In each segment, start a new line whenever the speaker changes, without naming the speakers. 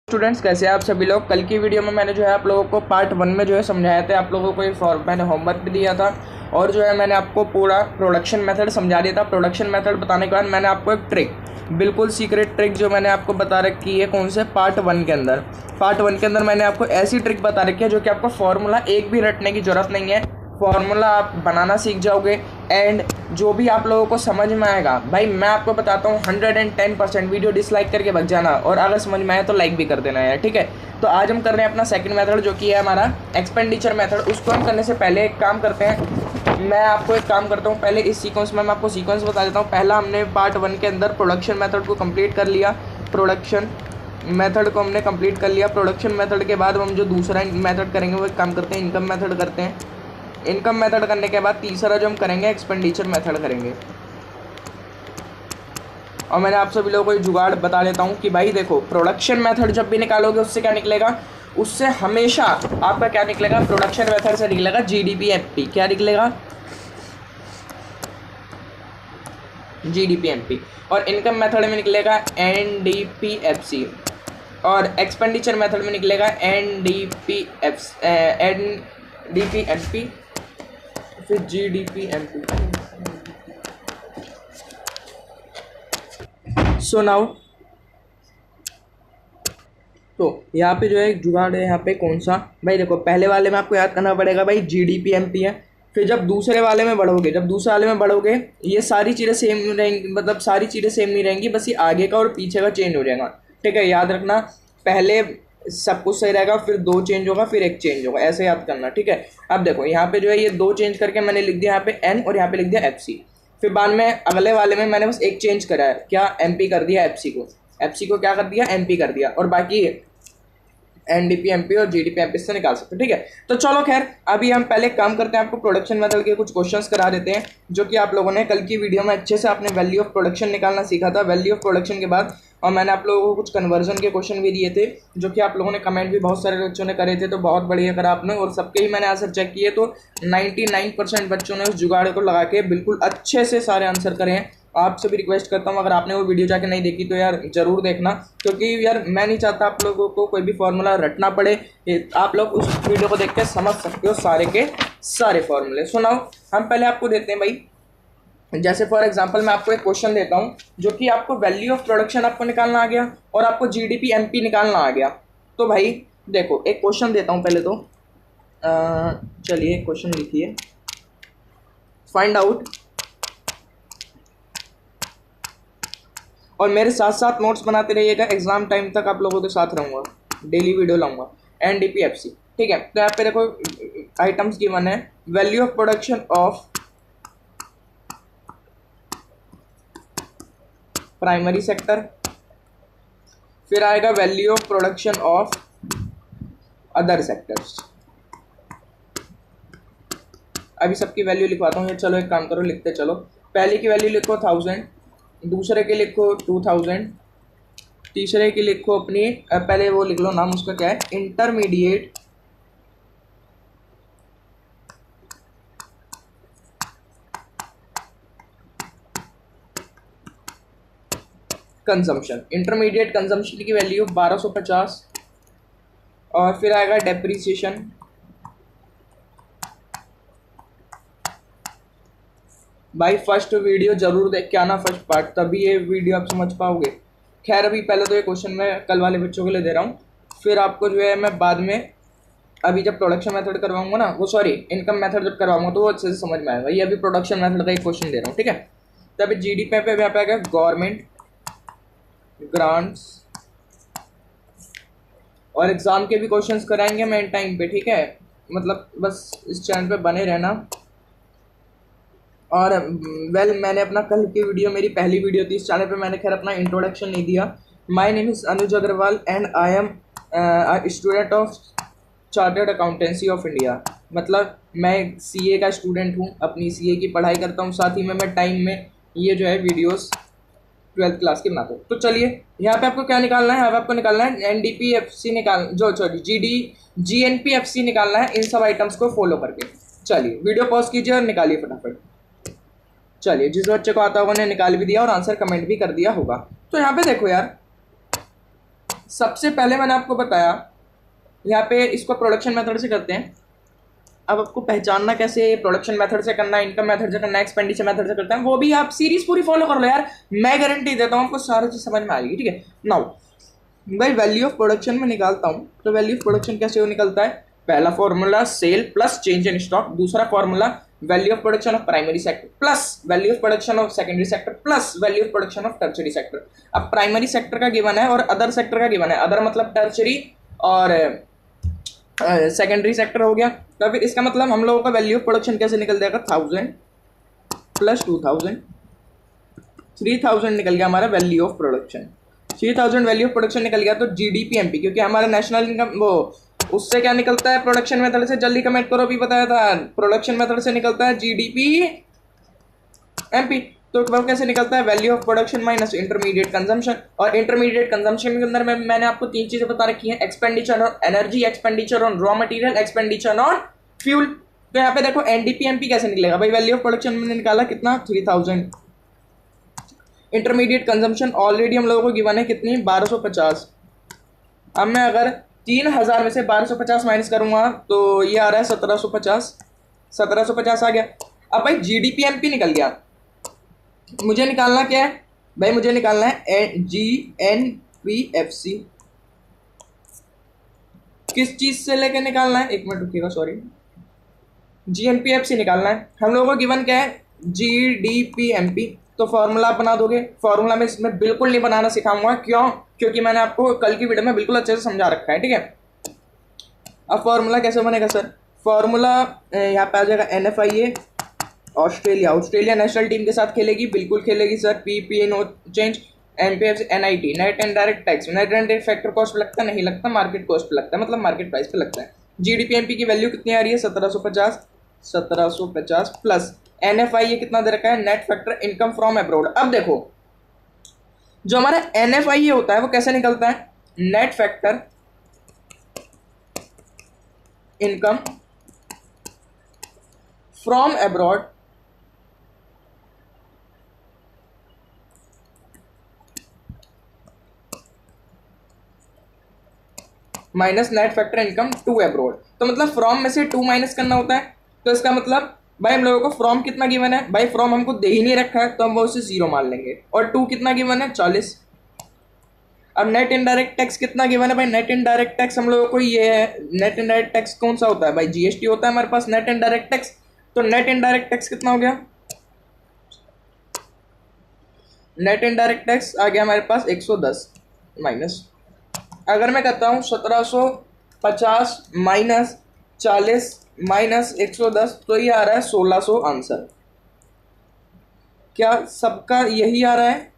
Students कैसे हैं आप सभी लोग। कल की वीडियो में मैंने जो है आप लोगों को पार्ट 1 में जो है समझाया था। आप लोगों को ये मैंने होमवर्क भी दिया था और जो है मैंने आपको पूरा प्रोडक्शन मेथड समझा दिया था। प्रोडक्शन मेथड बताने के बाद मैंने आपको एक ट्रिक, बिल्कुल सीक्रेट ट्रिक जो मैंने आपको बता रखी है, कौन से पार्ट 1 के अंदर। पार्ट 1 के अंदर मैंने आपको ऐसी ट्रिक बता रखी है जो कि आपको फॉर्मूला एक भी रटने की ज़रूरत नहीं है। फॉर्मूला आप बनाना सीख जाओगे एंड जो भी आप लोगों को समझ में आएगा, भाई मैं आपको बताता हूँ 110%। वीडियो डिसलाइक करके भग जाना और अगर समझ में आए तो लाइक भी कर देना यार, ठीक है। तो आज हम कर रहे हैं अपना सेकंड मेथड जो कि है हमारा एक्सपेंडिचर मेथड। उसको हम करने से पहले एक काम करते हैं, मैं आपको एक काम करता हूँ। पहले इस सीक्वेंस में मैं आपको सीक्वेंस बता देता हूँ। पहला हमने पार्ट 1 के अंदर प्रोडक्शन मेथड को कंप्लीट कर लिया। प्रोडक्शन मेथड को हमने कंप्लीट कर लिया। प्रोडक्शन मेथड के बाद हम जो दूसरा मेथड करेंगे वो एक काम करते हैं, इनकम मेथड करते हैं। इनकम मेथड करने के बाद तीसरा जो हम करेंगे एक्सपेंडिचर मेथड करेंगे। और मैंने आप सभी लोगों को ये जुगाड़ बता देता हूँ कि भाई देखो, प्रोडक्शन मेथड जब भी निकालोगे उससे क्या निकलेगा, उससे हमेशा आपका क्या निकलेगा, प्रोडक्शन मेथड से निकलेगा जीडीपी-एमपी। क्या निकलेगा, जीडीपी-एमपी। और इनकम मेथड में निकलेगा एनडीपी-एफसी और एक्सपेंडिचर मेथड में निकलेगा एनडीपी-एमपी फिर जीडीपी-एमपी। सो नाउ तो यहाँ पे जो है एक जुगाड़ है। यहाँ पे कौन सा, भाई देखो पहले वाले में आपको याद करना पड़ेगा भाई जीडीपी-एमपी है। फिर जब दूसरे वाले में बढ़ोगे ये सारी चीज़ें सेम नहीं रहेंगी, मतलब सारी चीज़ें सेम नहीं रहेंगी, बस ये आगे का और पीछे का चेंज हो जाएगा, ठीक है। याद रखना, पहले सब कुछ सही रहेगा, फिर दो चेंज होगा, फिर एक चेंज होगा, ऐसे याद करना, ठीक है। अब देखो यहाँ पे जो है ये दो चेंज करके मैंने लिख दिया यहाँ पे एन और यहाँ पे लिख दिया एफसी। फिर बाद में अगले वाले में मैंने बस एक चेंज करा है, क्या, एमपी कर दिया एफसी को क्या कर दिया, एमपी कर दिया, और बाकी एनडीपी-एमपी और जीडीपी-एमपी से निकाल सकते हैं, ठीक है। तो चलो खैर, अभी हम पहले काम करते हैं, आपको प्रोडक्शन मेथड के कुछ क्वेश्चंस करा देते हैं जो कि आप लोगों ने कल की वीडियो में अच्छे से आपने वैल्यू ऑफ प्रोडक्शन निकालना सीखा था। वैल्यू ऑफ प्रोडक्शन के बाद और मैंने आप लोगों को कुछ कन्वर्जन के क्वेश्चन भी दिए थे जो कि आप लोगों ने कमेंट भी बहुत सारे बच्चों ने करे थे, तो बहुत बढ़िया करा आपने, और सबके ही मैंने आंसर चेक किए तो 99% बच्चों ने उस जुगाड़ को लगा के बिल्कुल अच्छे से सारे आंसर करे हैं। आपसे भी रिक्वेस्ट करता हूँ, अगर आपने वो वीडियो जाके नहीं देखी तो यार ज़रूर देखना, क्योंकि यार मैं नहीं चाहता आप लोगों को कोई भी फॉर्मूला रटना पड़े। आप लोग उस वीडियो को देख के समझ सकते हो सारे के सारे फॉर्मूले। सुनाओ, हम पहले आपको देते हैं भाई, जैसे फॉर एग्जांपल मैं आपको एक क्वेश्चन देता हूँ जो कि आपको वैल्यू ऑफ प्रोडक्शन आपको निकालना आ गया और आपको जीडीपी-एमपी निकालना आ गया। तो भाई देखो, एक क्वेश्चन देता हूँ पहले तो, चलिए क्वेश्चन लिखिए, फाइंड आउट, और मेरे साथ साथ नोट्स बनाते रहिएगा, एग्जाम टाइम तक आप लोगों के साथ रहूँगा, डेली वीडियो लाऊंगा। एनडीपी-एफसी, ठीक है। तो यहाँ पे देखो आइटम्स गिवन है, value of production of primary sector, फिर आएगा value of production of other sectors. अभी सबकी वैल्यू लिखवाता हूँ, चलो एक काम करो, लिखते चलो। पहले की वैल्यू लिखो 1000, दूसरे के लिखो 2000, तीसरे की लिखो अपनी, पहले वो लिख लो नाम उसका क्या है, इंटरमीडिएट कंजम्पशन। इंटरमीडिएट कंजम्पशन की वैल्यू 1250, और फिर आएगा डेप्रीसिएशन, भाई फर्स्ट वीडियो जरूर देख के आना, फर्स्ट पार्ट, तभी ये वीडियो आप समझ पाओगे। खैर अभी पहले तो ये क्वेश्चन मैं कल वाले बच्चों के लिए दे रहा हूँ, फिर आपको जो है मैं बाद में अभी जब प्रोडक्शन मेथड करवाऊंगा ना, वो सॉरी इनकम मेथड जब करवाऊंगा तो वो अच्छे से समझ में आएगा। ये अभी प्रोडक्शन मेथड का एक क्वेश्चन दे रहा हूँ, ठीक है। तो अभी जीडीपी पे यहाँ पे आएगा गवर्नमेंट ग्रांट्स, और एग्जाम के भी क्वेश्चंस कराएंगे मेन टाइम पे, ठीक है। मतलब बस इस चैनल पे बने रहना। और मैंने अपना कल की वीडियो, मेरी पहली वीडियो थी इस चैनल पे, मैंने खैर अपना इंट्रोडक्शन नहीं दिया। My name is Anuj Agrawal and I am student of chartered accountancy of India. मतलब मैं सीए का स्टूडेंट हूँ, अपनी सीए की पढ़ाई करता हूँ, साथ ही में मैं टाइम में ये जो है वीडियोस 12th क्लास के बनाता हूँ। तो चलिए यहाँ पे आपको क्या निकालना है, यहाँ पे आपको निकालना है एनडीपी-एफसी जीएनपी-एफसी निकालना है, इन सब आइटम्स को फॉलो करके। चलिए वीडियो पॉज कीजिए और निकालिए फटाफट। चलिए, जिस बच्चे को आता होगा उन्हें निकाल भी दिया और आंसर कमेंट भी कर दिया होगा। तो यहाँ पे देखो यार, सबसे पहले मैंने आपको बताया यहाँ पे इसको प्रोडक्शन मेथड से करते हैं। अब आपको पहचानना कैसे, प्रोडक्शन मेथड से करना है, इनकम मेथड से करना है, एक्सपेंडिचर मेथड से करते हैं, वो भी आप सीरीज पूरी फॉलो कर लो यार, मैं गारंटी देता हूँ आपको सारी चीज समझ में आ जाएगी। ठीक है, नाउ भाई वैल्यू ऑफ प्रोडक्शन में निकालता हूँ, तो वैल्यू ऑफ प्रोडक्शन कैसे निकलता है? पहला formula sale plus change in stock, दूसरा formula value of production of primary sector plus value of production of secondary sector plus value of production of tertiary sector. अब प्राइमरी सेक्टर का given है और other sector का given है, other मतलब tertiary और secondary sector हो गया। तो फिर इसका मतलब हम लोगों का वैल्यू ऑफ प्रोडक्शन कैसे निकल जाएगा? 1000 प्लस 2000, 3000 निकल गया हमारा value of production. 3000 value of production निकल गया, तो जीडीपी एमपी, क्योंकि हमारा नेशनल इनकम वो उससे क्या निकलता है प्रोडक्शन मेथड से, जल्दी कमेंट करो, भी बताया था प्रोडक्शन मेथड से निकलता है जीडीपी एमपी। तो वो कैसे निकलता है? Value of production minus intermediate consumption, और इंटरमीडिएट कंजम्पशन के अंदर में मैंने आपको 3 चीजें बता रखी हैं, expenditure on energy, expenditure on raw material, expenditure on fuel. तो यहाँ पे देखो एनडीपीएमपी कैसे निकलेगा भाई? वैल्यू ऑफ प्रोडक्शन मैंने निकाला कितना? 3000। इंटरमीडिएट कंजम्पशन ऑलरेडी हम लोगों को गिवन है कितनी? 1250। अब मैं अगर 3000 में से 1250 माइनस करूंगा तो ये आ रहा है 1750। 1750 आ गया। अब भाई जीडीपीएमपी निकल गया, मुझे निकालना क्या है भाई? मुझे निकालना है GNPFC। किस चीज से लेके निकालना है? एक मिनट रुकिएगा, सॉरी, GNPFC निकालना है। हम लोगों को गिवन क्या है? GDPMP। तो फॉर्मूला बना दोगे? फॉर्मूला में इसमें बिल्कुल नहीं बनाना सिखाऊंगा, क्यों? क्योंकि मैंने आपको कल की वीडियो में बिल्कुल अच्छे से समझा रखा है। ठीक है, अब फॉर्मूला कैसे बनेगा सर? फॉर्मूला यहाँ पे आ जाएगा NFIA, ऑस्ट्रेलिया नेशनल टीम के साथ खेलेगी, बिल्कुल खेलेगी sir, PPA no change. MPF NIT, net and direct tax, net and direct factor cost पे लगता है, नहीं लगता, मार्केट कॉस्ट पे लगता है, मतलब मार्केट प्राइस पे लगता है। जीडीपीएमपी की वैल्यू कितनी आ रही है? 1750 प्लस NFIA कितना दे रखा है? Net factor income from abroad. अब देखो जो हमारा NFIA होता है वो कैसे निकलता है? Net factor income from abroad minus net factor income to abroad. तो मतलब फ्रॉम में से 2 माइनस करना होता है। तो इसका मतलब भाई हम लोगों को फ्रॉम कितना गिवन है? भाई फ्रॉम हमको दे ही नहीं रखा है, तो हम वो उसे 0 मान लेंगे। और 2 कितना गिवन है? 40। अब नेट इनडायरेक्ट टैक्स कितना गिवन है भाई? नेट इनडायरेक्ट टैक्स हम लोगों को ये है, नेट इनडायरेक्ट टैक्स कौन सा होता है भाई? GST होता है हमारे पास नेट इनडायरेक्ट टैक्स। तो नेट इनडायरेक्ट टैक्स कितना हो गया? नेट इनडायरेक्ट टैक्स आ गया हमारे पास 110 माइनस, अगर मैं कहता हूँ 1750 माइनस 40 माइनस 110, तो ये आ रहा है 1600 आंसर। क्या सबका यही आ रहा है?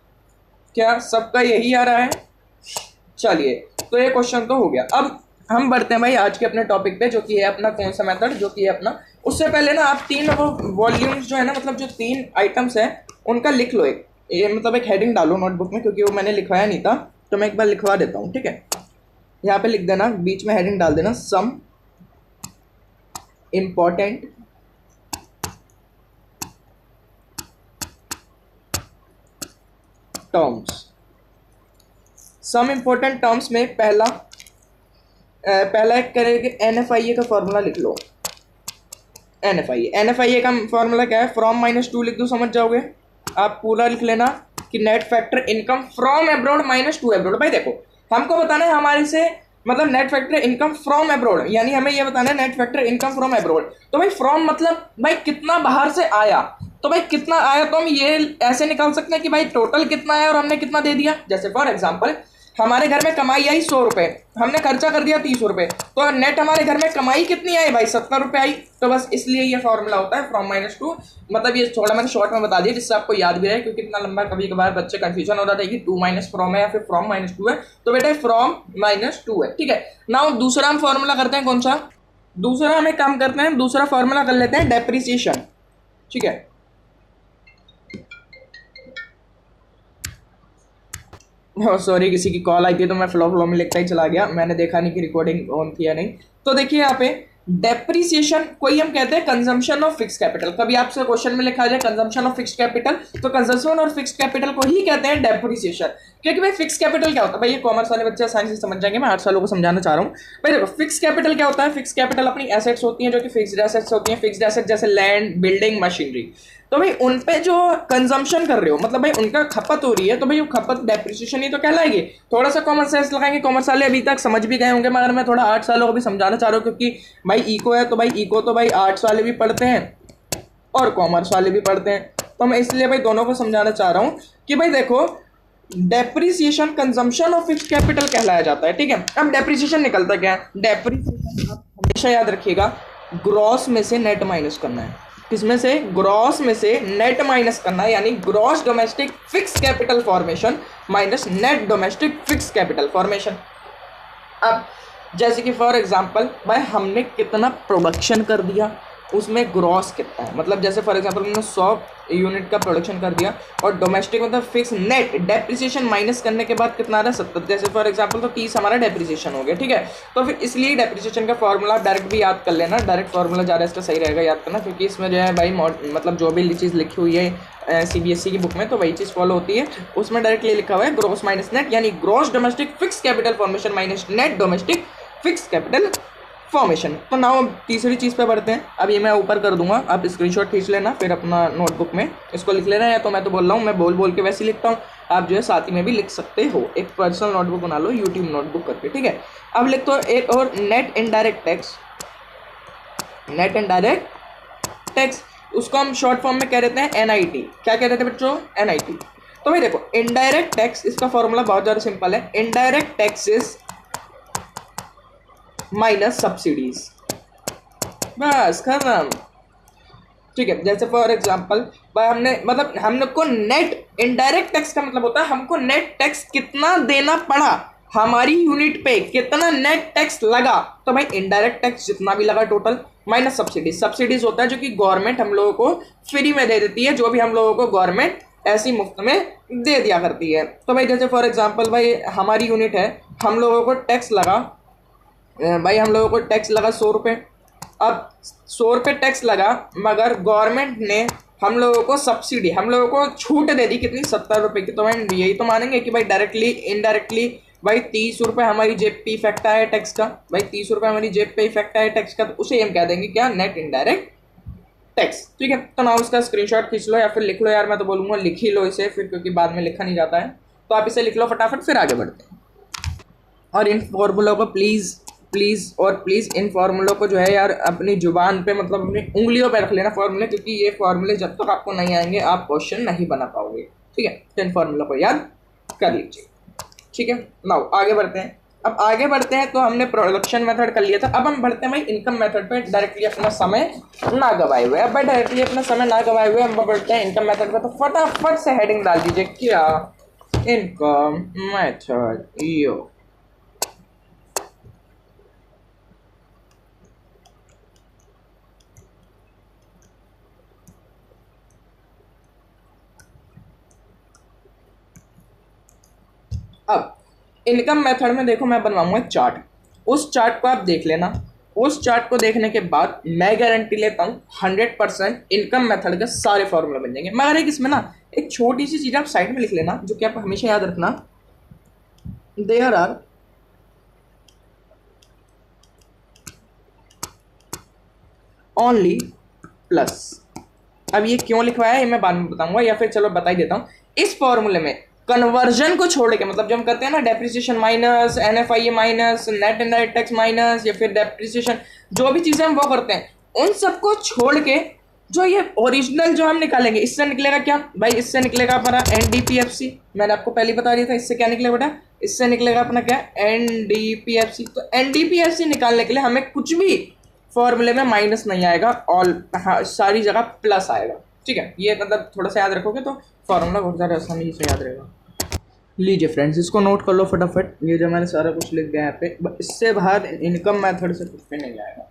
क्या सबका यही आ रहा है? चलिए, तो ये क्वेश्चन तो हो गया। अब हम बढ़ते हैं भाई आज के अपने टॉपिक पे, जो कि है अपना कौन सा मेथड, जो कि है अपना, उससे पहले ना आप 3 वॉल्यूम्स जो है ना, मतलब जो 3 आइटम्स है उनका लिख लो, एक ये मतलब एक हेडिंग डालो नोटबुक में, क्योंकि वो मैंने लिखवाया नहीं था, तो मैं एक बार लिखवा देता हूँ। ठीक है, यहाँ पे लिख देना, बीच में हेडिंग डाल देना, some important terms. Some important terms में पहला एक करेंगे NFIA का फॉर्मूला लिख लो। NFIA का फॉर्मूला क्या है? फ्रॉम -2 लिख दो, समझ जाओगे। आप पूरा लिख लेना कि net factor income from abroad -2 abroad. भाई देखो हमको बताना है हमारे से, मतलब net factor income from abroad, यानी हमें ये बताना है net factor income from abroad. तो भाई फ्रॉम मतलब भाई कितना बाहर से आया, तो भाई कितना आया तो हम ये ऐसे निकाल सकते हैं कि भाई टोटल कितना आया और हमने कितना दे दिया। जैसे फॉर एग्जांपल हमारे घर में कमाई आई 100 रुपए, हमने खर्चा कर दिया 30 रुपए, तो नेट हमारे घर में कमाई कितनी आई भाई? 70 रुपए आई। तो बस इसलिए ये फॉर्मूला होता है फ्रॉम -2। मतलब ये थोड़ा मैंने शॉर्ट में बता दिया जिससे आपको याद भी रहे, क्योंकि इतना लंबा कभी कभार बच्चे कंफ्यूजन हो जाता है कि 2 माइनस फ्रॉम है या फिर फ्रॉम -2 है। तो बेटा फ्रॉम -2 है। ठीक है, नाउ दूसरा हम फॉर्मूला करते हैं, कौन सा? दूसरा हम एक काम करते हैं, दूसरा फॉर्मूला कर लेते हैं डेप्रिसिएशन। ठीक है, सॉरी किसी की कॉल आई थी तो मैं फ्लो में लिखता ही चला गया, मैंने देखा नहीं कि रिकॉर्डिंग ऑन थी या नहीं। तो देखिए यहाँ पे डेप्रिसिएशन कोई हम कहते हैं कंजम्पशन ऑफ फिक्स कैपिटल। कभी आपसे क्वेश्चन में लिखा जाए कंजम्पशन ऑफ फिक्स कैपिटल, तो कंजम्पशन और फिक्स कैपिटल को ही कहते हैं डेप्रिसिएशन। क्योंकि भाई फिक्स कैपिटल क्या होता है, भाई ये कॉमर्स वाले बच्चे आसानी से समझ जाएंगे, मैं 8 सालों को समझाना चाह रहा हूँ। भाई देखो फिक्स कैपिटल क्या होता है, फिक्स कैपिटल अपनी एसेट्स होती हैं जो कि फिक्स्ड एसेट्स होती हैं। फिक्स्ड एसेट जैसे लैंड, बिल्डिंग, मशीनरी। तो भाई उन पे जो कंजम्पशन कर रहे हो, मतलब भाई उनका खपत हो रही है, तो भाई वो खपत डेप्रिसिएशन ही तो कहलाएगी। थोड़ा सा कॉमन सेंस लगाएंगे, कॉमर्स वाले अभी तक समझ भी गए होंगे, मगर मैं थोड़ा 8 सालों को भी समझाना चाह रहा हूँ, क्योंकि भाई इको है, तो भाई इको तो भाई आर्ट्स वाले भी पढ़ते हैं और कॉमर्स वाले भी पढ़ते हैं, तो मैं इसलिए भाई दोनों को समझाना चाह रहा हूँ कि भाई देखो depreciation consumption of fixed capital कहलाया जाता है। ठीक है, अब डेप्रिसिएशन निकलता क्या है, डेप्रिसिएशन आप हमेशा याद रखिएगा ग्रॉस में से नेट माइनस करना है। किसमें से, ग्रॉस में से नेट माइनस करना है, यानी gross domestic fix capital formation minus net domestic fix capital formation. अब जैसे कि फॉर एग्जांपल भाई हमने कितना प्रोडक्शन कर दिया, उसमें ग्रॉस कितना है, मतलब जैसे फॉर एग्जांपल हमने 100 यूनिट का प्रोडक्शन कर दिया, और डोमेस्टिक मतलब फिक्स नेट डेप्रिसिएशन माइनस करने के बाद कितना आ रहा है 70, जैसे फॉर एग्जांपल तो 30 हमारा डेप्रिसिएशन हो गया। ठीक है, तो फिर इसलिए डेप्रिसिएशन का फॉर्मूला डायरेक्ट भी याद कर लेना, डायरेक्ट फॉर्मूला ज़्यादा इसका सही रहेगा याद करना, क्योंकि इसमें जो है भाई मतलब जो भी चीज़ लिखी हुई है CBSE की बुक में तो वही चीज़ फॉलो होती है। उसमें डायरेक्टली लिखा हुआ है ग्रॉस माइनस नेट, यानी gross domestic fix capital formation minus net domestic fix capital formation. तो नाउ अब तीसरी चीज़ पे बढ़ते हैं। अब ये मैं ऊपर कर दूंगा, आप स्क्रीनशॉट खींच लेना, फिर अपना नोटबुक में इसको लिख लेना, या तो मैं तो बोल रहा हूँ, मैं बोल बोल के वैसे ही लिखता हूँ, आप जो है साथ ही में भी लिख सकते हो। एक पर्सनल नोटबुक बना लो यूट्यूब नोटबुक करके। ठीक है, अब लिख दो एक और net indirect tax. Net indirect tax उसको हम शॉर्ट फॉर्म में कह देते हैं NIT। क्या कह रहे थे बच्चों, NIT। तो भाई देखो इनडायरेक्ट टैक्स, इसका फॉर्मूला बहुत ज़्यादा सिंपल है, इनडायरेक्ट टैक्सेस माइनस सब्सिडीज, बस खत्म। ठीक है, जैसे फॉर एग्जांपल भाई हमने मतलब हम लोग को नेट इनडायरेक्ट टैक्स का मतलब होता है हमको नेट टैक्स कितना देना पड़ा, हमारी यूनिट पे कितना नेट टैक्स लगा। तो भाई इनडायरेक्ट टैक्स जितना भी लगा टोटल माइनस सब्सिडीज। सब्सिडीज होता है जो कि गवर्नमेंट हम लोगों को फ्री में दे देती है, जो भी हम लोगों को गवर्नमेंट ऐसी मुफ्त में दे दिया करती है। तो भाई जैसे फॉर एग्जांपल भाई हमारी यूनिट है, हम लोगों को टैक्स लगा, भाई हम लोगों को टैक्स लगा 100 रुपये। अब 100 रुपये टैक्स लगा, मगर गवर्नमेंट ने हम लोगों को सब्सिडी, हम लोगों को छूट दे दी कितनी, 70 रुपये की। तो भाई यही तो मानेंगे कि भाई डायरेक्टली इनडायरेक्टली भाई 30 रुपये हमारी जेब पे इफेक्ट आया टैक्स का, भाई 30 रुपये हमारी जेब पे इफेक्ट आया टैक्स का, तो उसे हम कह देंगे क्या, नेट इनडायरेक्ट टैक्स। ठीक है, तो ना उसका स्क्रीनशॉट खींच लो या फिर लिख लो, यार मैं तो बोलूँगा लिख ही लो इसे फिर, क्योंकि बाद में लिखा नहीं जाता है, तो आप इसे लिख लो फटाफट, फिर आगे बढ़ते हैं। और इन फॉर्मूलों को प्लीज़ इन फार्मूलों को जो है यार अपनी जुबान पे मतलब अपनी उंगलियों पे रख लेना फार्मूले, क्योंकि ये फार्मूले जब तक आपको नहीं आएंगे आप क्वेश्चन नहीं बना पाओगे। ठीक है, तो इन फार्मूलों को याद कर लीजिए। ठीक है, नाउ आगे बढ़ते हैं। अब आगे बढ़ते हैं तो हमने प्रोडक्शन मेथड कर लिया था, अब हम बढ़ते हैं भाई इनकम मेथड पे, डायरेक्टली अपना समय ना गवाए हुए। अब भाई डायरेक्टली अपना समय ना गवाए हुए हम बढ़ते हैं इनकम मेथड पे, तो फटाफट से हेडिंग डाल दीजिए, क्या इनकम मेथड यो। अब इनकम मेथड में देखो मैं बनवाऊंगा एक चार्ट, उस चार्ट को आप देख लेना। उस चार्ट को देखने के बाद मैं गारंटी लेता हूँ 100% इनकम मेथड के सारे फॉर्मूला बन जाएंगे। मगर एक इसमें ना एक छोटी सी चीज़ आप साइड में लिख लेना, जो कि आप हमेशा याद रखना, देयर आर ओनली प्लस। अब ये क्यों लिखवाया है ये मैं बाद में बताऊंगा, या फिर चलो बता ही देता हूँ। इस फॉर्मूले में कन्वर्जन को छोड़ के, मतलब जो हम करते हैं ना depreciation minus, NFIA minus, net indirect tax minus, या फिर डेप्रिसिएशन, जो भी चीज़ें हम वो करते हैं उन सबको छोड़ के जो ये ओरिजिनल जो हम निकालेंगे, इससे निकलेगा क्या भाई, इससे निकलेगा अपना NDPFC। मैंने आपको पहले बता दिया था इससे क्या निकलेगा बेटा, इससे निकलेगा अपना क्या, NDPFC। तो NDPFC निकालने के लिए हमें कुछ भी फॉर्मूले में माइनस नहीं आएगा, ऑल सारी जगह प्लस आएगा। ठीक है, ये मतलब थोड़ा सा याद रखोगे तो फॉर्मूला बहुत ज़्यादा आसानी से याद रहेगा। लीजिए फ्रेंड्स, इसको नोट कर लो फटाफट, ये जो मैंने सारा कुछ लिख दिया यहाँ पे, इससे बाहर इनकम मेथड से कुछ भी नहीं आएगा।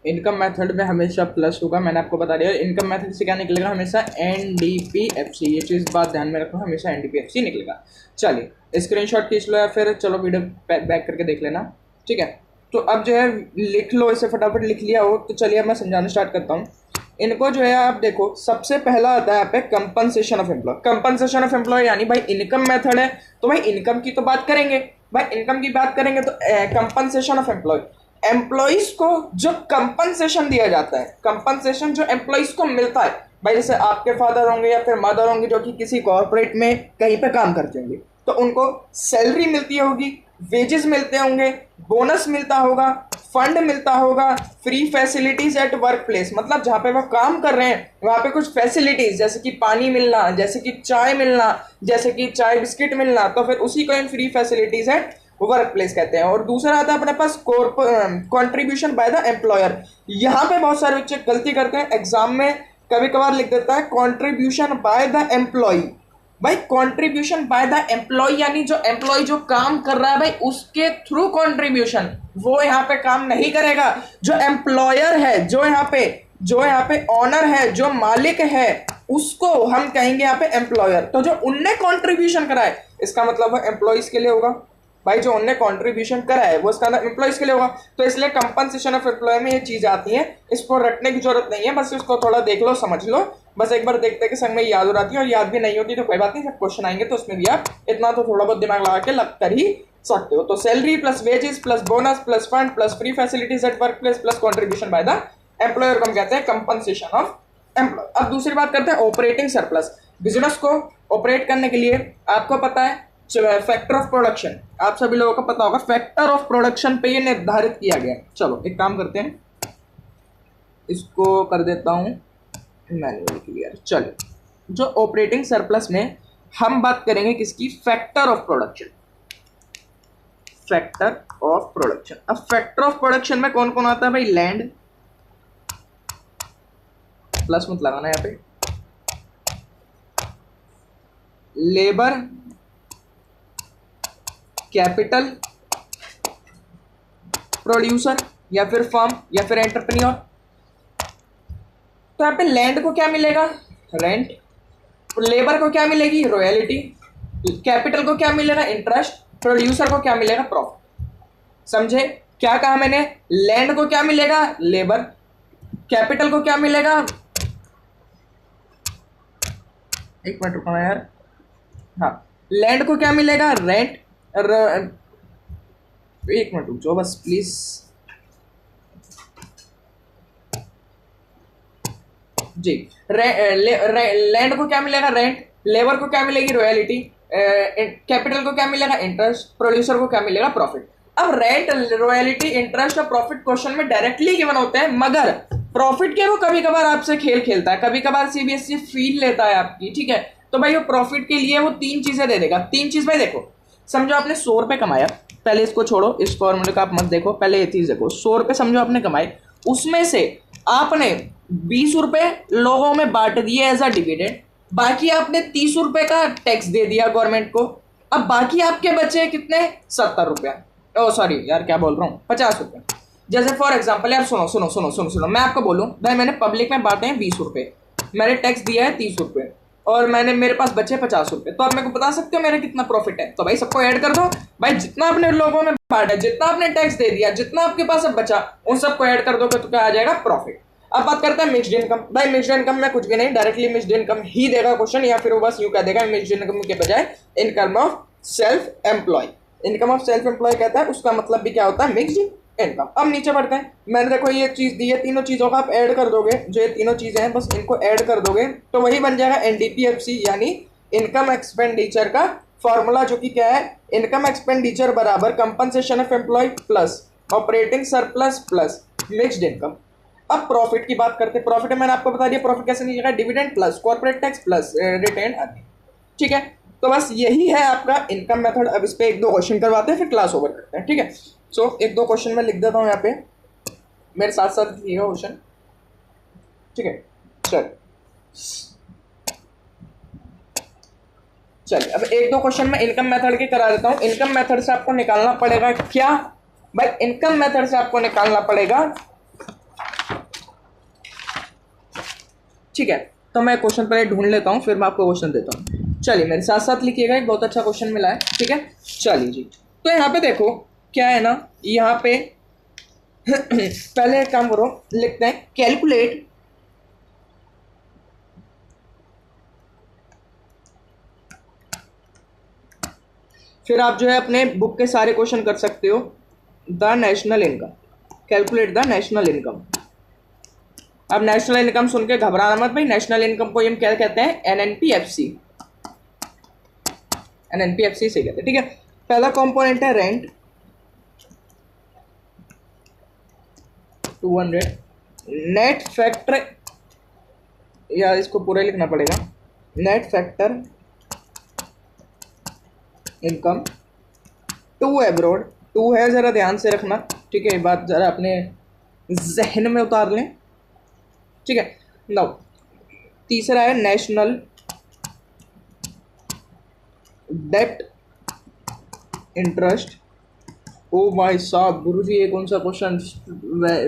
इनकम मेथड में हमेशा प्लस होगा, मैंने आपको बता दिया। इनकम मेथड से क्या निकलेगा, हमेशा NDPFC, ये चीज़ बात ध्यान में रखो, हमेशा NDPFC निकलेगा। चलिए स्क्रीनशॉट खींच लो या फिर चलो वीडियो बैक करके देख लेना। ठीक है, तो अब जो है लिख लो इसे, फटाफट लिख लिया हो तो चलिए अब मैं समझाना स्टार्ट करता हूँ इनको। जो है आप देखो, सबसे पहला आता है यहाँ पे compensation of employ. Compensation of employ यानी भाई इनकम मेथड है, तो भाई इनकम की तो बात करेंगे, भाई इनकम की बात करेंगे तो कंपनसेशन ऑफ एम्प्लॉय, एम्प्लॉइज को जो कंपनसेशन दिया जाता है, कंपनसेशन जो एम्प्लॉइज को मिलता है, भाई जैसे आपके फादर होंगे या फिर मदर होंगे जो कि किसी कॉर्पोरेट में कहीं पे काम करते होंगे, तो उनको सैलरी मिलती होगी, वेजेस मिलते होंगे, बोनस मिलता होगा, फंड मिलता होगा, free facilities at work place, मतलब जहाँ पे वो काम कर रहे हैं वहाँ पे कुछ फैसिलिटीज जैसे कि पानी मिलना, जैसे कि चाय मिलना, जैसे कि चाय बिस्किट मिलना, तो फिर उसी को in free facilities at work place कहते हैं। और दूसरा आता है अपने पास कॉन्ट्रीब्यूशन बाय द एम्प्लॉयर। यहाँ पे बहुत सारे बच्चे गलती करते हैं, एग्जाम में कभी कभार लिख देता है कॉन्ट्रीब्यूशन बाय द एम्प्लॉय। भाई कॉन्ट्रीब्यूशन बाय द एम्प्लॉय यानी जो एम्प्लॉय जो काम कर रहा है भाई उसके थ्रू कॉन्ट्रीब्यूशन, वो यहाँ पे काम नहीं करेगा। जो एम्प्लॉयर है, जो यहाँ पे ऑनर है, जो मालिक है, उसको हम कहेंगे यहाँ पे एम्प्लॉयर। तो जो उनने कॉन्ट्रीब्यूशन करा है इसका मतलब वो एम्प्लॉइज के लिए होगा। भाई जो उनने कंट्रीब्यूशन करा है वो इसका एम्प्लॉइज के लिए होगा। तो इसलिए कंपनसेशन ऑफ एम्प्लॉय में ये चीज आती है, इसको रटने की जरूरत नहीं है, बस इसको थोड़ा देख लो, समझ लो, बस एक बार देखते कि संग में याद हो जाती है, और याद भी नहीं होती तो कोई बात नहीं, जब क्वेश्चन आएंगे तो उसमें भी आप इतना तो थोड़ा बहुत दिमाग लगा के लग कर ही सकते हो। तो salary plus wages plus bonus plus fund plus free facilities at work place plus contribution by the employer को हम कहते हैं कंपनसेशन ऑफ एम्प्लॉय। अब दूसरी बात करते हैं ऑपरेटिंग सरप्लस। बिजनेस को ऑपरेट करने के लिए आपको पता है फैक्टर ऑफ प्रोडक्शन, आप सभी लोगों को पता होगा, फैक्टर ऑफ प्रोडक्शन पे ये निर्धारित किया गया। चलो एक काम करते हैं, इसको कर देता हूं मैन्युअल क्लियर। चलो जो ऑपरेटिंग सरप्लस में हम बात करेंगे किसकी, factor of production. Factor of production, अब फैक्टर ऑफ प्रोडक्शन में कौन कौन आता है भाई, लैंड, प्लस मत लगाना यहाँ पे, लेबर, कैपिटल, प्रोड्यूसर या फिर फर्म या फिर एंटरप्रेन्योर। तो यहाँ पे लैंड को क्या मिलेगा, रेंट, लेबर को क्या मिलेगी, रॉयल्टी, कैपिटल को क्या मिलेगा, इंटरेस्ट, प्रोड्यूसर को क्या मिलेगा, प्रॉफिट। समझे क्या कहा मैंने, लैंड को क्या मिलेगा, लेबर, कैपिटल को क्या मिलेगा, एक मिनट रुकना यार, हाँ, लैंड को क्या मिलेगा, रेंट, एक मिनट रुक जाओ बस प्लीज, जी, लैंड को क्या मिलेगा, रेंट, लेबर को क्या मिलेगी, रॉयल्टी, कैपिटल को क्या मिलेगा, इंटरेस्ट, प्रोड्यूसर को क्या मिलेगा, प्रॉफिट। अब रेंट, रॉयल्टी, इंटरेस्ट और प्रॉफिट क्वेश्चन में डायरेक्टली गिवन होते हैं, मगर प्रॉफिट के वो कभी कभार आपसे खेल खेलता है, कभी कभार सीबीएसई फील लेता है आपकी, ठीक है। तो भाई वो प्रॉफिट के लिए वो तीन चीजें दे देगा। तीन चीज भाई देखो, समझो आपने 100 रुपए कमाया, पहले इसको छोड़ो, इस फॉर्मूले का आप मत देखो, पहले ये चीज देखो, 100 रुपए समझो आपने कमाए, उसमें से आपने 20 रुपए लोगों में बांट दिए एज अ डिविडेंड, बाकी आपने 30 रुपए का टैक्स दे दिया गवर्नमेंट को। अब बाकी आपके बचे कितने, 70 रुपया, ओ सॉरी यार क्या बोल रहा हूँ, 50 रुपए। जैसे फॉर एग्जाम्पल यार सुनो सुनो सुनो सुनो सुनो, मैं आपको बोलूँ भाई मैंने पब्लिक में बांटे हैं 20 रुपए, मैंने टैक्स दिया है 30 रुपए, और मेरे पास बचे 50 रुपए, तो आप मेरे को बता सकते हो मेरा कितना प्रॉफिट है। तो भाई सबको ऐड कर दो, भाई जितना आपने लोगों में बांटा, जितना आपने टैक्स दे दिया, जितना आपके पास अब बचा, उन सबको ऐड कर दोगे तो क्या आ जाएगा, प्रॉफिट। अब बात करते हैं मिक्स्ड इनकम। भाई मिक्स्ड इनकम में कुछ भी नहीं, डायरेक्टली मिक्स्ड इनकम ही देगा क्वेश्चन, या फिर वो बस यूं कह देगा मिक्स्ड इनकम के बजाय income of self employ. Income of self employ कहता है, उसका मतलब भी क्या होता है, मिक्स्ड इनकम। अब नीचे बढ़ते हैं, मैंने देखो ये चीज दी है, तीनों चीजों का आप ऐड कर दोगे, जो ये तीनों चीजें हैं बस इनको ऐड कर दोगे तो वही बन जाएगा एनडीपीएफसी, यानी इनकम एक्सपेंडिचर का फॉर्मूला, जो कि क्या है, इनकम एक्सपेंडिचर बराबर compensation of employ plus operating surplus plus mixed income. अब प्रॉफिट की बात करते हैं। प्रॉफिट मैंने आपको बता दिया प्रॉफिट कैसे निकलेगा, dividend plus corporate tax plus retain earning, ठीक है। तो बस यही है आपका इनकम मेथड। अब इस पे एक दो क्वेश्चन करवाते हैं फिर क्लास ओवर करते हैं, ठीक है। सो एक दो क्वेश्चन मैं लिख देता हूँ यहाँ पे, मेरे साथ साथ लिखिएगा क्वेश्चन, ठीक है। चलिए अब एक दो क्वेश्चन मैं इनकम मेथड के करा देता हूँ। इनकम मेथड से आपको निकालना पड़ेगा क्या भाई, इनकम मेथड से आपको निकालना पड़ेगा, ठीक है। तो मैं क्वेश्चन पहले ढूंढ लेता हूँ फिर मैं आपको क्वेश्चन देता हूँ। चलिए मेरे साथ साथ लिखिएगा, एक बहुत अच्छा क्वेश्चन मिला है, ठीक है। चलिए जी, तो यहाँ पे देखो क्या है ना, यहाँ पे पहले एक काम करो, लिखते हैं कैलकुलेट फिर आप जो है अपने बुक के सारे क्वेश्चन कर सकते हो। The national income, calculate the national income. अब नेशनल इनकम सुन के घबराना मत भाई, नेशनल इनकम को हम क्या कहते हैं, एनएनपीएफसी, एनएनपीएफसी से कहते हैं, ठीक है। पहला कंपोनेंट है रेंट 200, नेट फैक्टर, या इसको पूरा लिखना पड़ेगा, net factor income to abroad, टू है ज़रा ध्यान से रखना, ठीक है, ये बात ज़रा अपने जहन में उतार लें, ठीक है। नाउ तीसरा है नेशनल डेट इंटरेस्ट। ओ भाई साहब गुरुजी ये कौन सा क्वेश्चन,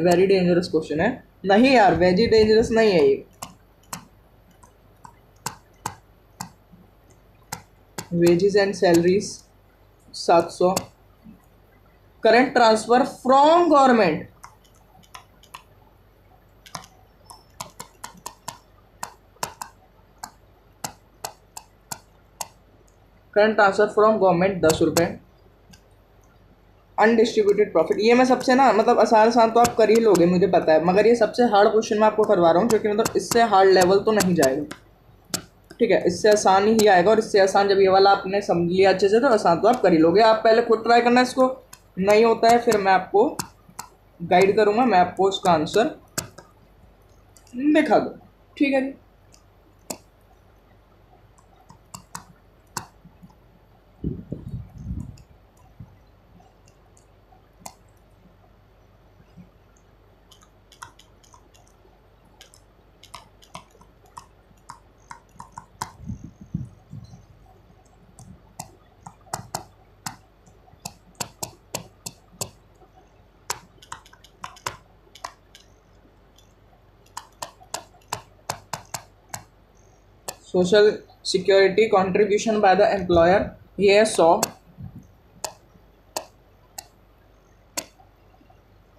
वेरी डेंजरस क्वेश्चन है। नहीं यार वेजी डेंजरस नहीं है ये, wages and salaries 700, current transfer from government, current transfer from government 10 रुपये, अनडिस्ट्रीब्यूटेड प्रॉफिट। ये मैं सबसे ना मतलब आसान आसान तो आप कर ही लोगे मुझे पता है, मगर ये सबसे हार्ड क्वेश्चन मैं आपको करवा रहा हूँ क्योंकि मतलब इससे हार्ड लेवल तो नहीं जाएगा, ठीक है, इससे आसान ही आएगा। और इससे आसान जब ये वाला आपने समझ लिया अच्छे से तो आसान तो आप कर ही लोगे। आप पहले खुद ट्राई करना, इसको नहीं होता है फिर मैं आपको गाइड करूँगा, मैं आपको इसका आंसर दिखा दूँ, ठीक है जी। Social security contribution by the employer, ये है 100।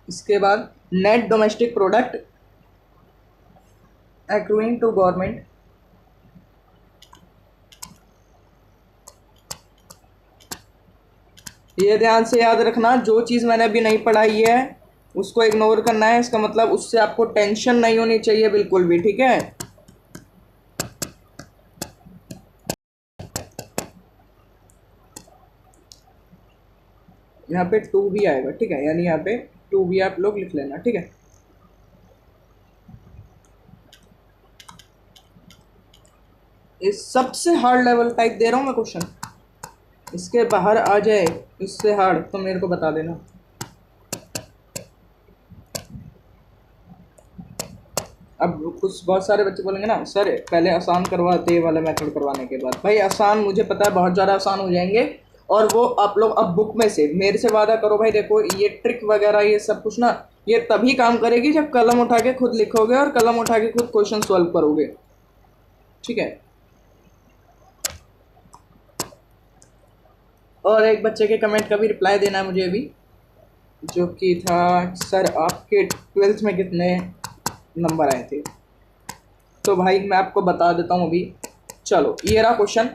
इसके बाद net domestic product accruing to government, ये ध्यान से याद रखना, जो चीज़ मैंने अभी नहीं पढ़ाई है उसको इग्नोर करना है, इसका मतलब उससे आपको टेंशन नहीं होनी चाहिए बिल्कुल भी, ठीक है। यहाँ पे 2 भी आएगा, ठीक है, यानी यहाँ पे 2 भी आप लोग लिख लेना, ठीक है। इस सबसे हार्ड लेवल टाइप दे रहा हूँ मैं क्वेश्चन, इसके बाहर आ जाए इससे हार्ड तो मेरे को बता देना। अब कुछ बहुत सारे बच्चे बोलेंगे ना सर पहले आसान करवाते वाला मेथड करवाने के बाद, भाई आसान मुझे पता है बहुत ज़्यादा आसान हो जाएंगे, और वो आप लोग अब बुक में से मेरे से वादा करो भाई, देखो ये ट्रिक वगैरह ये सब कुछ ना ये तभी काम करेगी जब कलम उठा के खुद लिखोगे और कलम उठा के खुद क्वेश्चन सॉल्व करोगे, ठीक है। और एक बच्चे के कमेंट का भी रिप्लाई देना है मुझे अभी, जो कि था सर आपके 12th में कितने नंबर आए थे, तो भाई मैं आपको बता देता हूँ अभी। चलो ये रहा क्वेश्चन,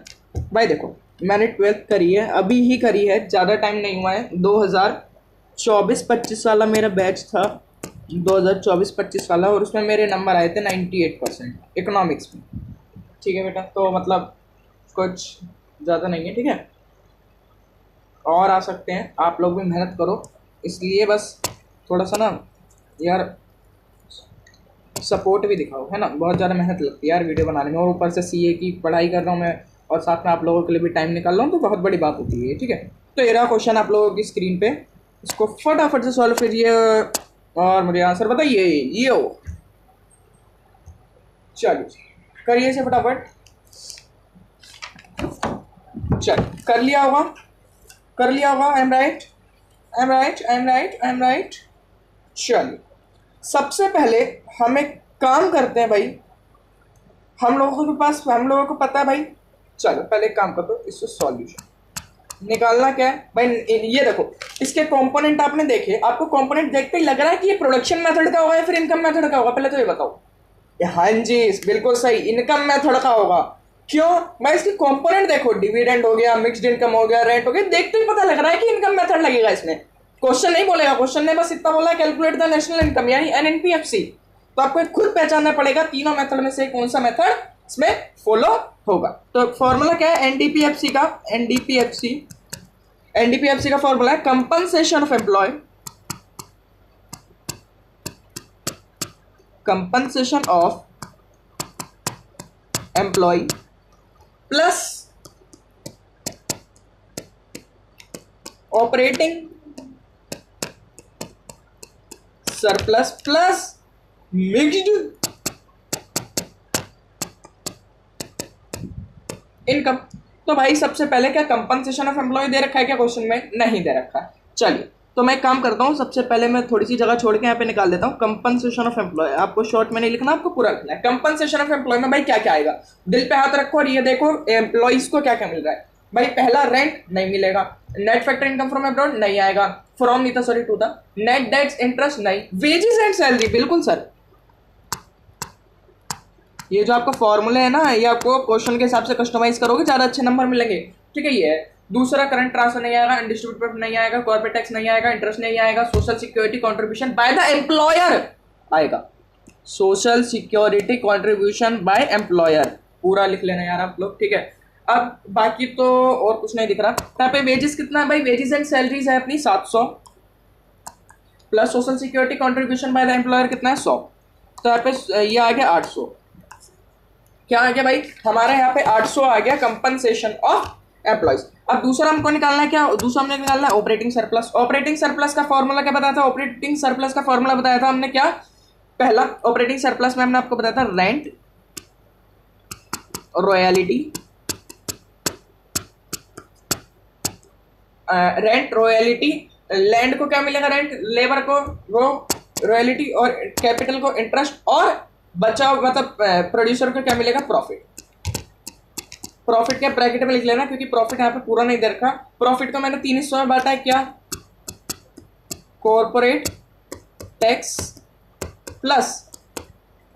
भाई देखो मैंने 12th करी है, अभी ही करी है, ज़्यादा टाइम नहीं हुआ है, 2024-25 वाला मेरा बैच था, 2024-25 वाला, और उसमें मेरे नंबर आए थे 98% इकोनॉमिक्स में, ठीक है बेटा, तो मतलब कुछ ज़्यादा नहीं है, ठीक है, और आ सकते हैं, आप लोग भी मेहनत करो, इसलिए बस थोड़ा सा ना यार सपोर्ट भी दिखाओ, है ना, बहुत ज़्यादा मेहनत लगती है यार वीडियो बनाने में, और ऊपर से सीए की पढ़ाई कर रहा हूँ मैं और साथ में आप लोगों के लिए भी टाइम निकाल रहा हूँ, तो बहुत बड़ी बात होती है, ठीक है। तो ये रहा क्वेश्चन आप लोगों की स्क्रीन पे, इसको फटाफट से सॉल्व कीजिए और मुझे आंसर बताइए। ये हो चलिए करिए से फटाफट, चल कर लिया होगा, कर लिया होगा, I am right, I am right, I am right, I am right. चलिए सबसे पहले हम एक काम करते हैं भाई, हम लोगों के पास हम लोगों को पता है भाई, चलो पहले एक काम कर दो इससे सॉल्यूशन, निकालना क्या है भाई, ये देखो इसके कंपोनेंट आपने देखे, आपको कंपोनेंट देखते ही लग रहा है कि ये प्रोडक्शन मेथड का होगा या फिर इनकम मेथड का होगा, पहले तो ये बताओ। हाँ जी बिल्कुल सही, इनकम मेथड का होगा। क्यों भाई, इसके कंपोनेंट देखो, डिविडेंड हो गया, मिक्स्ड इनकम हो गया, रेंट हो गया, देखते ही पता लग रहा है कि इनकम मेथड लगेगा इसमें। क्वेश्चन नहीं बोलेगा, क्वेश्चन ने बस इतना बोला कैलकुलेट द नेशनल इनकम यानी एनएनपीएफसी। तो आपको खुद पहचानना पड़ेगा तीनों मेथड में से कौन सा मेथड इसमें फॉलो होगा। तो फॉर्मूला क्या है एनडीपीएफसी का, एनडीपीएफसी का फॉर्मूला है compensation of employ, compensation of employ plus operating surplus plus mixed income. तो भाई सबसे पहले क्या कंपनसेशन ऑफ एम्प्लॉय दे रखा है क्या क्वेश्चन में? नहीं दे रखा है। चलिए तो मैं काम करता हूँ, सबसे पहले मैं थोड़ी सी जगह छोड़ के यहाँ पे निकाल देता हूँ कंपनसेशन ऑफ एम्प्लॉय। आपको शॉर्ट में नहीं लिखना, आपको पूरा लिखना है। कंपनसेशन ऑफ एम्प्लॉय में भाई क्या क्या आएगा, दिल पे हाथ रखो और ये देखो एम्प्लॉइज को क्या क्या मिल रहा है। भाई पहला रेंट नहीं मिलेगा, net factor income from abroad नहीं आएगा, फ्रॉम नहीं था सॉरी टू था, नेट डेट्स इंटरेस्ट नहीं, वेजेस एंड सैलरी बिल्कुल सर। ये जो आपका फॉर्मूले है ना, ये आपको क्वेश्चन के हिसाब से कस्टमाइज करोगे ज्यादा अच्छे नंबर मिलेंगे, ठीक है। ये है दूसरा, करंट ट्रांसफर नहीं आएगा, अनडिस्ट्रीब्यूटेड प्रॉफिट नहीं आएगा, कॉर्पोरेट टैक्स नहीं आएगा, इंटरेस्ट नहीं आएगा, social security contribution by the employer आएगा, social security contribution by employer पूरा लिख लेना यार आप लोग, ठीक है। अब बाकी तो और कुछ नहीं दिख रहा। यहाँ पे वेजेस कितना है भाई, वेजेस एंड सैलरीज है अपनी 700 plus social security contribution by the employer कितना है 100, तो यहाँ पे ये आ गया 800। क्या आ गया भाई हमारा यहाँ पे 800 आ गया कंपनसेशन ऑफ एम्प्लॉइज। अब दूसरा हमको निकालना है क्या, दूसरा हमने निकालना है ऑपरेटिंग सरप्लस। ऑपरेटिंग सरप्लस का फॉर्मूला क्या बताया था, ऑपरेटिंग सरप्लस का फॉर्मूला बताया था हमने क्या, पहला ऑपरेटिंग सरप्लस में हमने आपको बताया था rent, royalty, rent royalty, land को क्या मिलेगा रेंट, लेबर को वो रॉयलिटी, और कैपिटल को इंटरेस्ट, और बचा मतलब प्रोड्यूसर को क्या मिलेगा प्रॉफिट। प्रॉफिट क्या ब्रैकेट में लिख लेना क्योंकि प्रॉफिट यहाँ पे पूरा नहीं दे रखा। प्रॉफिट को मैंने 3 हिस्सों में बांटा है, क्या, corporate tax plus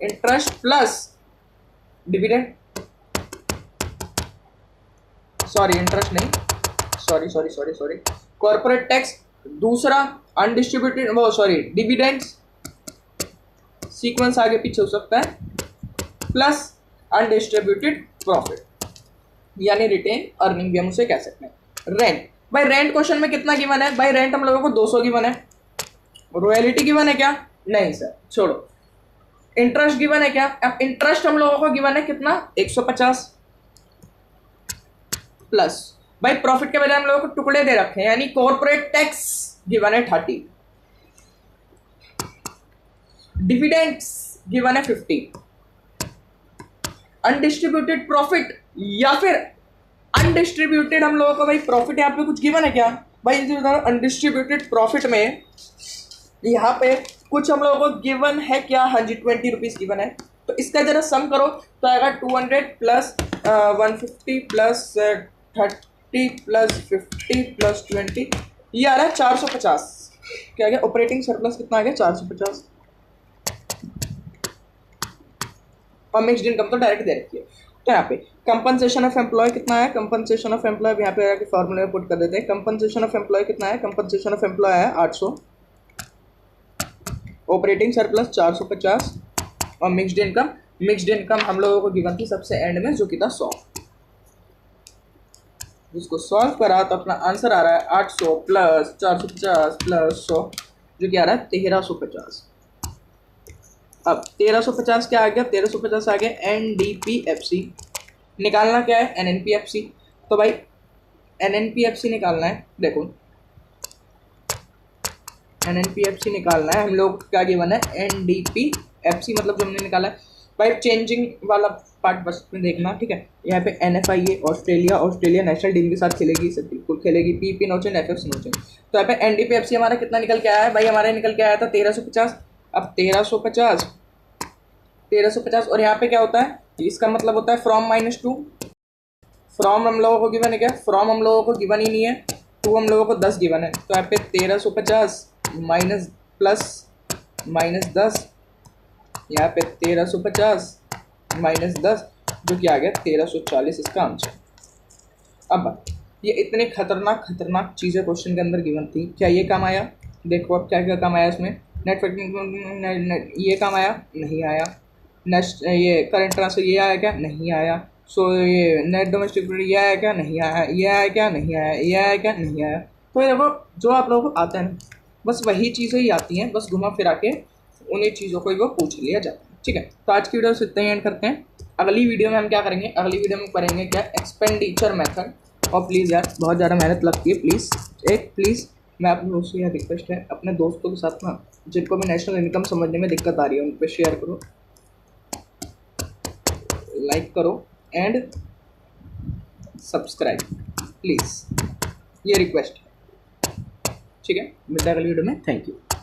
interest plus dividend, sorry interest नहीं, सॉरी कॉर्पोरेट टैक्स, दूसरा अनडिस्ट्रीब्यूटेड वो सॉरी डिविडेंड्स, सीक्वेंस आगे पीछे हो सकता है, प्लस अनडिस्ट्रीब्यूटेड प्रॉफिट यानी रिटेन अर्निंग भी हम उसे कह सकते हैं। रेंट, भाई रेंट क्वेश्चन में कितना गिवन है, भाई रेंट हम लोगों को 200 गिवन है, रॉयलिटी गिवन है क्या, नहीं सर छोड़ो, इंटरेस्ट गिवन है क्या, अब इंटरेस्ट हम लोगों को गिवन है कितना 150 प्लस, भाई प्रॉफिट के बजाय हम लोगों को टुकड़े दे रखे हैं यानी कॉर्पोरेट टैक्स गिवन है 30, डिविडेंड्स गिवन है 50, अनडिस्ट्रीब्यूटेड प्रॉफिट या फिर अनडिस्ट्रीब्यूटेड हम लोगों को भाई प्रॉफिट यहाँ पे कुछ गिवन है क्या, भाई अनडिस्ट्रीब्यूटेड प्रॉफिट में यहाँ पे कुछ हम लोगों को गिवन है क्या, हाँ जी 20 रुपीज गिवन है। तो इसका जरा सम करो तो आएगा 200 प्लस 150 प्लस 30 प्लस 50 प्लस 20, ये आ रहा है 450। क्या आ गया ऑपरेटिंग सरप्लस कितना आ गया 450, और मिक्स्ड इनकम तो डायरेक्ट दे रखी है। तो यहाँ पे कंपनसेशन ऑफ एम्प्लॉय कितना है, कंपनसेशन ऑफ एम्प्लॉय यहाँ पे आके फॉर्मूले में पुट कर देते हैं। कंपनसेशन ऑफ एम्प्लॉय कितना है, कंपनसेशन ऑफ एम्प्लॉय है 800, ऑपरेटिंग सरप्लस 450, और मिक्स्ड इनकम हम लोगों को गिवन थी सबसे एंड में जो कि था 100। जिसको सॉल्व करा तो अपना आंसर आ रहा है 800 प्लस 450 प्लस 100 जो कि आ रहा है 1350। अब 1350 क्या आ गया, 1350 आ गया एनडीपीएफसी। निकालना क्या है एनएनपीएफसी, तो भाई एनएनपीएफसी निकालना है, देखो एनएनपीएफसी निकालना है हम लोग, क्या गिवन है एनडीपीएफसी मतलब जो हमने निकाला है भाई चेंजिंग वाला पार्ट बस में देखना, ठीक है। यहाँ पे एनएफआईए ऑस्ट्रेलिया नेशनल टीम के साथ खेलेगी, सब बिल्कुल खेलेगी, पीपी नोचेन एफएफ नोचेन। तो यहाँ पे एनडीपीएफसी हमारा कितना निकल के आया है भाई, हमारा निकल के आया था 1350। अब 1350 और यहाँ पे क्या होता है, इसका मतलब होता है फ्रॉम -2 फ्रॉम हम लोगों को गिवन है क्या, फ्रॉम हम लोगों को गिवन ही नहीं है, टू हम लोगों को 10 गिवन है, तो यहाँ पे 1350 माइनस प्लस -10, यहाँ पे 1350 -10 जो कि आ गया 1340 इसका आंसर। अब ये इतनी खतरनाक चीज़ें क्वेश्चन के अंदर गिवन थी, क्या ये काम आया? देखो अब क्या क्या काम आया इसमें। नेट फैक्टरिंग ये काम आया? नहीं आया। नेक्स्ट ये करंट ट्रांसफर ये आया क्या? नहीं आया। सो ये नेट डोमेस्टिक ये आया क्या? नहीं आया। ये आया क्या? नहीं आया। ये आया क्या? नहीं आया। तो ये देखो जो आप लोगों को आता है ना, बस वही चीज़ें ही आती हैं, बस घुमा फिरा के उन्हीं चीज़ों को ही वो पूछ लिया जाता है। ठीक है, तो आज की वीडियो से इतना ही एंड करते हैं। अगली वीडियो में हम क्या करेंगे, अगली वीडियो में करेंगे क्या, एक्सपेंडिचर मेथड। और प्लीज़ यार बहुत ज़्यादा मेहनत लगती है, प्लीज़ मैं आप लोगों से यह रिक्वेस्ट है, अपने दोस्तों के साथ ना जिनको भी नेशनल इनकम समझने में दिक्कत आ रही है उन पर शेयर करो, लाइक करो एंड सब्सक्राइब प्लीज़, ये रिक्वेस्ट है। ठीक है, मिलता है अगली वीडियो में। Thank you.